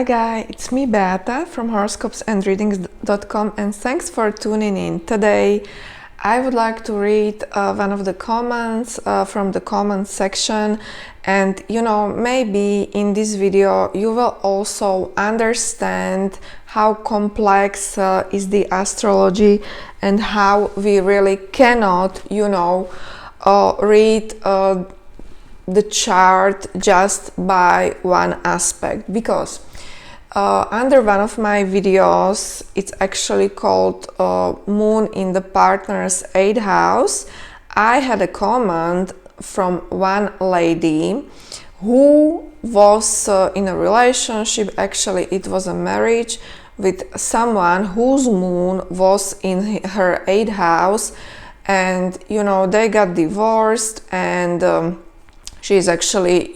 Hi guys, it's me Beata from Horoscopes and Readings.com, and thanks for tuning in. Today I would like to read one of the comments from the comment section, and maybe in this video you will also understand how complex is the astrology and how we really cannot read the chart just by one aspect, because under one of my videos, it's actually called Moon in the Partner's 8th house, I had a comment from one lady who was in a relationship. Actually it was a marriage with someone whose moon was in her 8th house, and they got divorced, and she's actually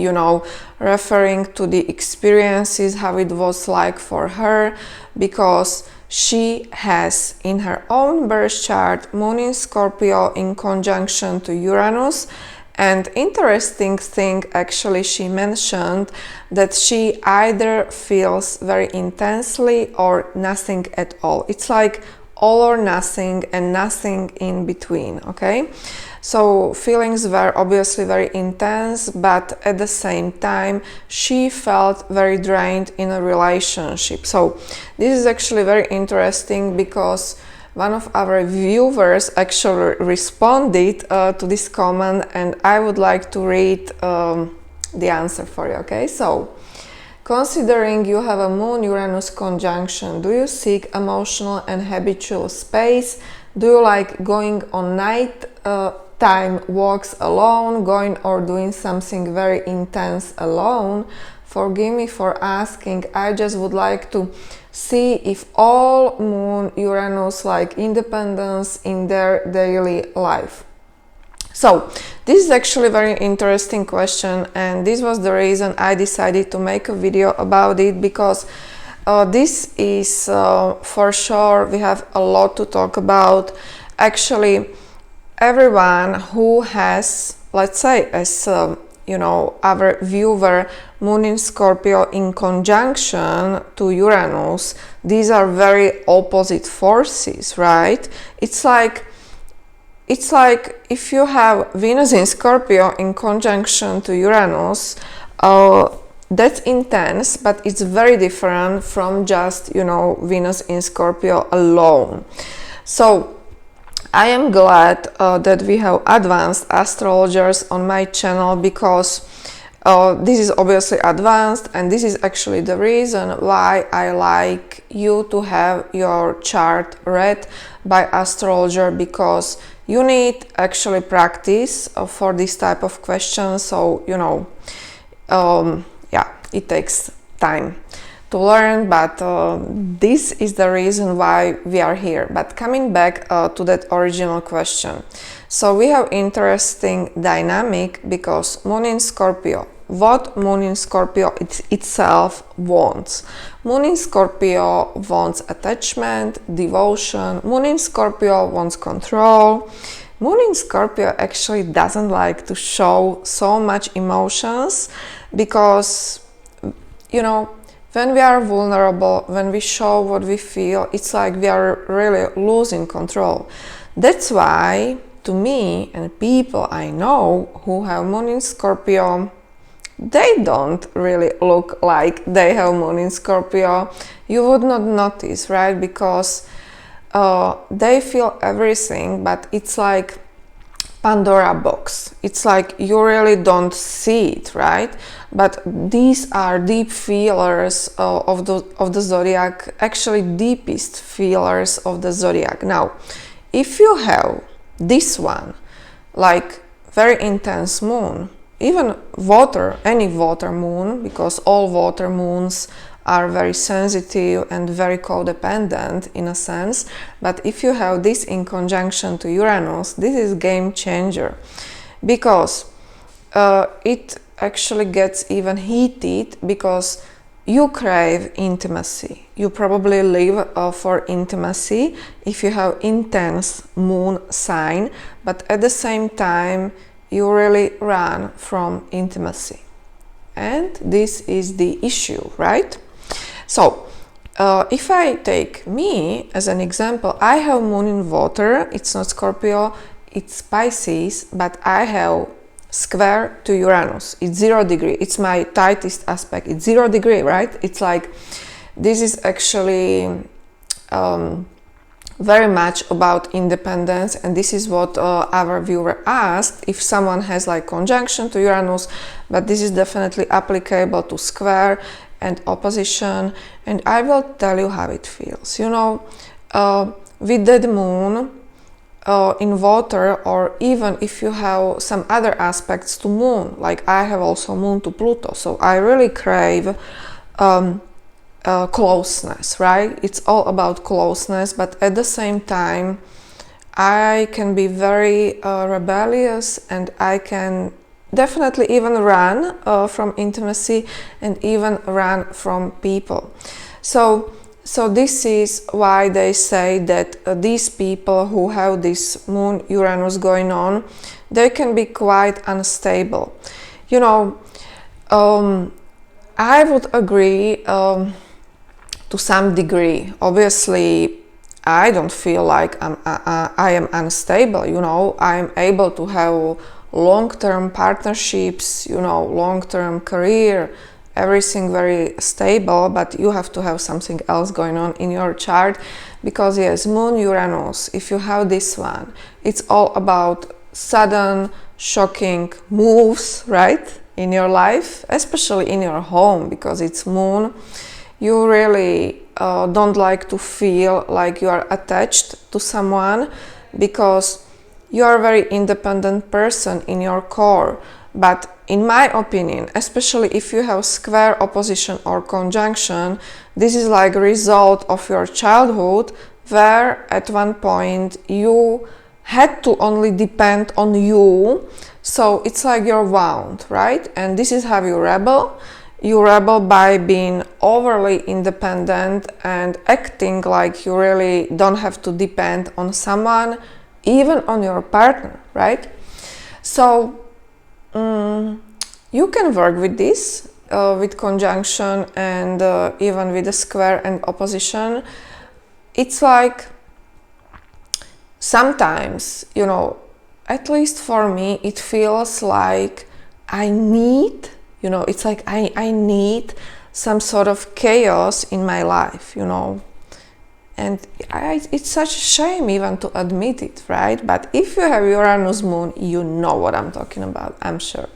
referring to the experiences, how it was like for her, because she has in her own birth chart Moon in Scorpio in conjunction to Uranus. And interesting thing, actually, she mentioned that she either feels very intensely or nothing at all. It's like all or nothing and nothing in between. Okay, so feelings were obviously very intense, but at the same time she felt very drained in a relationship. So this is actually very interesting, because one of our viewers actually responded to this comment, and I would like to read the answer for you. Okay, so considering you have a Moon-Uranus conjunction, do you seek emotional and habitual space? Do you like going on night time walks alone, going or doing something very intense alone? Forgive me for asking, I just would like to see if all Moon Uranus like independence in their daily life. So this is actually a very interesting question, and this was the reason I decided to make a video about it, because this is for sure, we have a lot to talk about. Actually, everyone who has, let's say, as our viewer, Moon in Scorpio in conjunction to Uranus, these are very opposite forces, right? It's like if you have Venus in Scorpio in conjunction to Uranus, that's intense, but it's very different from just Venus in Scorpio alone. So I am glad that we have advanced astrologers on my channel, because this is obviously advanced, and this is actually the reason why I like you to have your chart read by astrologer, because you need actually practice for this type of questions. So yeah, it takes time to learn, but this is the reason why we are here. But coming back to that original question, so we have interesting dynamic, because Moon in Scorpio, what Moon in Scorpio itself wants. Moon in Scorpio wants attachment, devotion. Moon in Scorpio wants control. Moon in Scorpio actually doesn't like to show so much emotions, because when we are vulnerable, when we show what we feel, it's like we are really losing control. That's why, to me and people I know who have Moon in Scorpio, they don't really look like they have Moon in Scorpio. You would not notice, right? Because they feel everything, but it's like Pandora box. It's like you really don't see it, right? But these are deep feelers of the zodiac, actually deepest feelers of the zodiac. Now, if you have this one, like very intense moon, even water, any water moon, because all water moons are very sensitive and very codependent in a sense, but if you have this in conjunction to Uranus, this is game changer, because it actually gets even heated, because you crave intimacy. You probably live for intimacy if you have intense moon sign, but at the same time you really run from intimacy. And this is the issue, right? So if I take me as an example, I have moon in water. It's not Scorpio, it's Pisces, but I have square to Uranus. It's 0 degree. It's my tightest aspect. It's 0 degree, right? It's like, this is actually very much about independence, and this is what our viewer asked, if someone has like conjunction to Uranus, but this is definitely applicable to square and opposition, and I will tell you how it feels. You know, with that moon in water, or even if you have some other aspects to moon, like I have also moon to Pluto, so I really crave closeness, right? It's all about closeness, but at the same time I can be very rebellious, and I can definitely even run from intimacy and even run from people. So this is why they say that these people who have this moon Uranus going on, they can be quite unstable. You know, I would agree to some degree. Obviously, I don't feel like I am unstable. You know, I am able to have long-term partnerships, you know, long-term career, everything very stable, but you have to have something else going on in your chart, because yes, moon Uranus, if you have this one, it's all about sudden shocking moves, right, in your life, especially in your home, because it's moon. You really don't like to feel like you are attached to someone, because you are a very independent person in your core. But in my opinion, especially if you have square, opposition or conjunction, this is like a result of your childhood, where at one point you had to only depend on you. So it's like you're wound, right? And this is how you rebel. You rebel by being overly independent and acting like you really don't have to depend on someone, even on your partner, right? So you can work with this, with conjunction and even with the square and opposition. It's like sometimes, you know, at least for me, it feels like I need, you know, it's like I need some sort of chaos in my life, you know. And it's such a shame even to admit it, right? But if you have Uranus moon, you know what I'm talking about, I'm sure.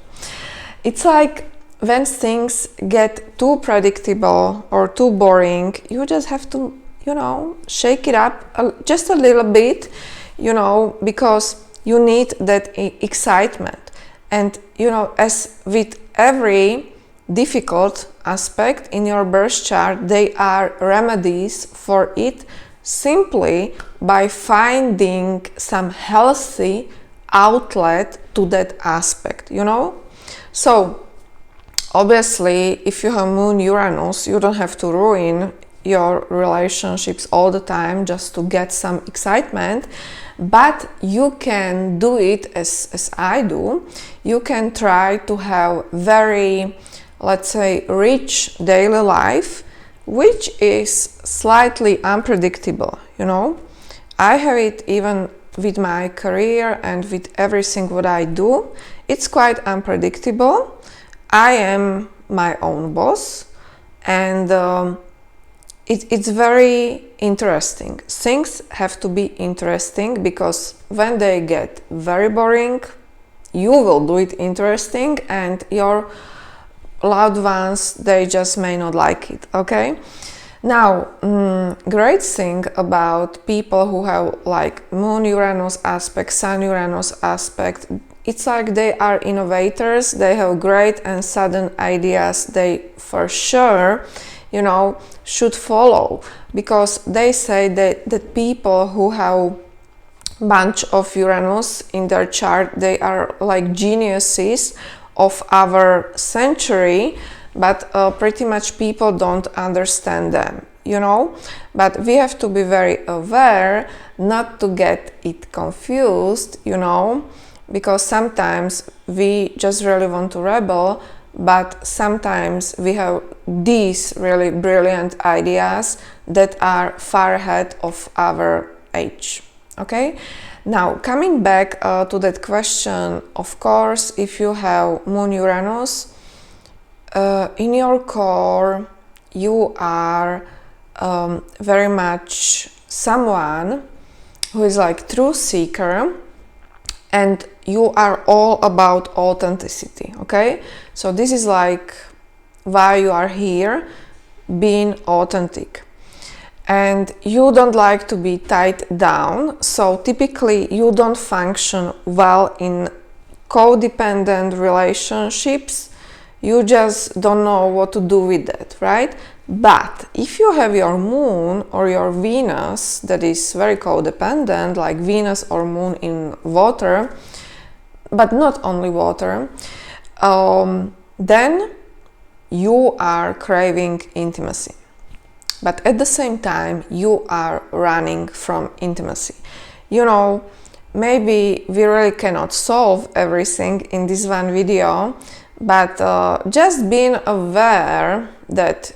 It's like when things get too predictable or too boring, you just have to, you know, shake it up just a little bit, you know, because you need that excitement. And, you know, as with every difficult aspect in your birth chart, they are remedies for it, simply by finding some healthy outlet to that aspect, you know. So obviously, if you have moon Uranus, you don't have to ruin your relationships all the time just to get some excitement, but you can do it as I do. You can try to have very, let's say, rich daily life, which is slightly unpredictable, you know. I have it even with my career and with everything what I do. It's quite unpredictable. I am my own boss, and it's very interesting. Things have to be interesting, because when they get very boring, you will do it interesting, and your loved ones, they just may not like it, okay? Now, great thing about people who have like moon Uranus aspect, sun Uranus aspect, it's like they are innovators, they have great and sudden ideas, they for sure, you know, should follow, because they say that people who have bunch of Uranus in their chart, they are like geniuses of our century, but pretty much people don't understand them, you know. But we have to be very aware not to get it confused, you know, because sometimes we just really want to rebel, but sometimes we have these really brilliant ideas that are far ahead of our age. Okay, now coming back to that question, of course, if you have Moon Uranus in your core, you are very much someone who is like truth seeker, and you are all about authenticity. Okay, so this is like why you are here, being authentic. And you don't like to be tied down, so typically you don't function well in codependent relationships. You just don't know what to do with that, right? But if you have your Moon or your Venus that is very codependent, like Venus or Moon in water, but not only water, then you are craving intimacy. But at the same time, you are running from intimacy. You know, maybe we really cannot solve everything in this one video, but just being aware that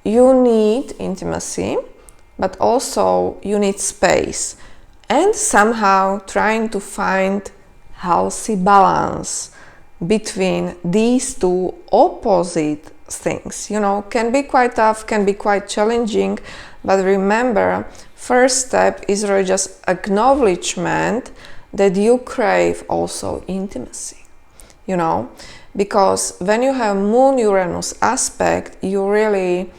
you need intimacy, but also you need space, and somehow trying to find healthy balance between these two opposite things, you know, can be quite tough, can be quite challenging, but remember, first step is really just acknowledgement that you crave also intimacy, you know, because when you have Moon Uranus aspect, you really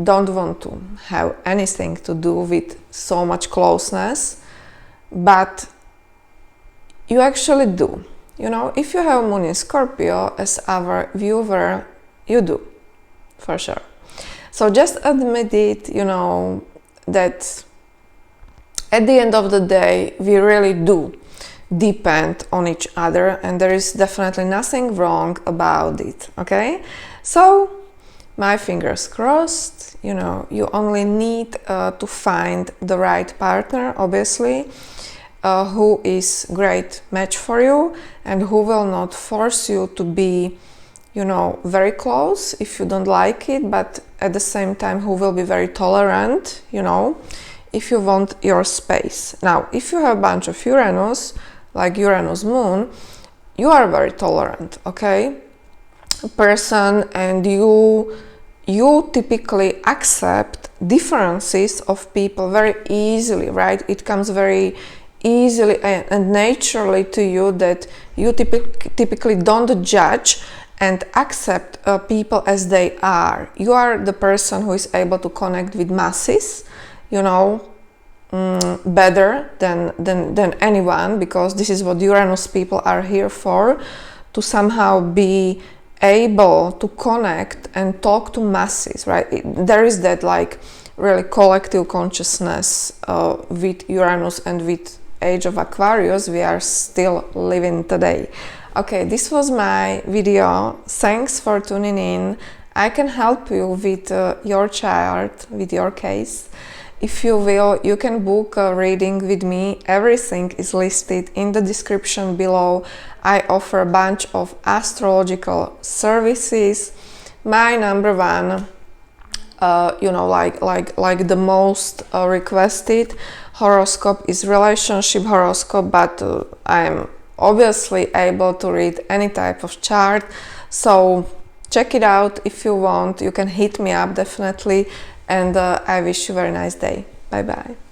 don't want to have anything to do with so much closeness, but you actually do. You know, if you have Moon in Scorpio, as our viewer, you do, for sure. So just admit it, you know, that at the end of the day, we really do depend on each other, and there is definitely nothing wrong about it, okay? So, my fingers crossed, you know, you only need to find the right partner, obviously, who is great match for you and who will not force you to be, you know, very close if you don't like it, but at the same time who will be very tolerant, you know, if you want your space. Now, if you have a bunch of Uranus, like Uranus Moon, you are very tolerant, okay, person, and you typically accept differences of people very easily, right? It comes very easily and naturally to you that you typically don't judge and accept people as they are. You are the person who is able to connect with masses, you know, better than anyone, because this is what Uranus people are here for, to somehow be able to connect and talk to masses, right? There is that like really collective consciousness with Uranus and with Age of Aquarius we are still living today. Okay, this was my video. Thanks for tuning in. I can help you with your chart, with your case. If you will, you can book a reading with me. Everything is listed in the description below. I offer a bunch of astrological services. My number one, you know, like the most requested horoscope is relationship horoscope, but I'm obviously able to read any type of chart. So check it out if you want. You can hit me up definitely, and I wish you a very nice day. Bye bye.